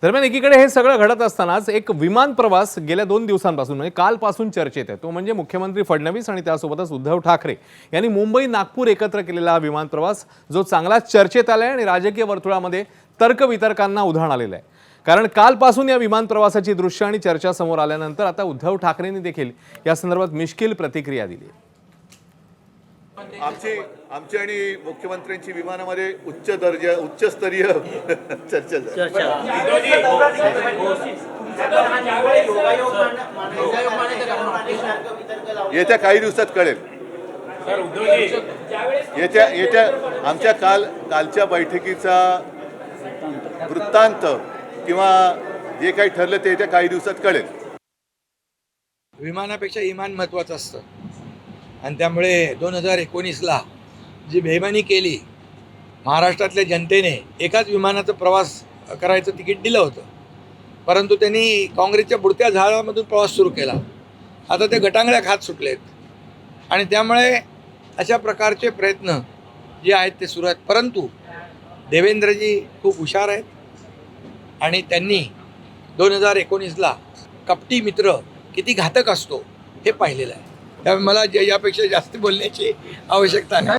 दरम्यान एकीकडे हे सगळं घडत असतानाच एक विमान प्रवास गेल्या 2 दिवसांपासून म्हणजे कालपासून चर्चेत आहे। तो म्हणजे मुख्यमंत्री फडणवीस आणि त्यासोबतच उद्धव ठाकरे यांनी मुंबई नागपूर एकत्र केलेला हा विमान प्रवास जो चांगलाच चर्चेत आलाय आणि राजकीय वर्तुळामध्ये तर्कवितर्कांना उधाण आलेलं आहे। कारण कालपासून या विमान प्रवासाची दृश्य आणि चर्चा समोर आल्यानंतर आता उद्धव ठाकरेंनी देखील या संदर्भात मिश्किल प्रतिक्रिया दिली आहे। आमची आणि मुख्यमंत्र्यांची विमानामध्ये उच्चस्तरीय चर्चा झाली। येत्या काही दिवसात कळेल। येत्या आमच्या कालच्या बैठकीचा वृत्तांत किंवा जे काही ठरलं ते येत्या काही दिवसात कळेल। विमानापेक्षा इमान महत्त्वाचं असतं आणि त्यामुळे 2019ला जी बेईमानी केली, महाराष्ट्रातल्या जनतेने एकाच विमानाचा प्रवास करायचं तिकीट दिलं होतं, परंतु त्यांनी काँग्रेसच्या बुडत्या झाडामधून प्रवास सुरू केला। आता ते गटांगळ्या खात सुटलेत आणि त्यामुळे अशा प्रकारचे प्रयत्न जे आहेत ते सुरू आहेत। परंतु देवेंद्रजी खूप हुशार आहेत आणि त्यांनी 2019ला कपटी मित्र किती घातक असतो हे पाहिलेलं आहे। त्यामुळे मला यापेक्षा जास्त बोलण्याची आवश्यकता नाही।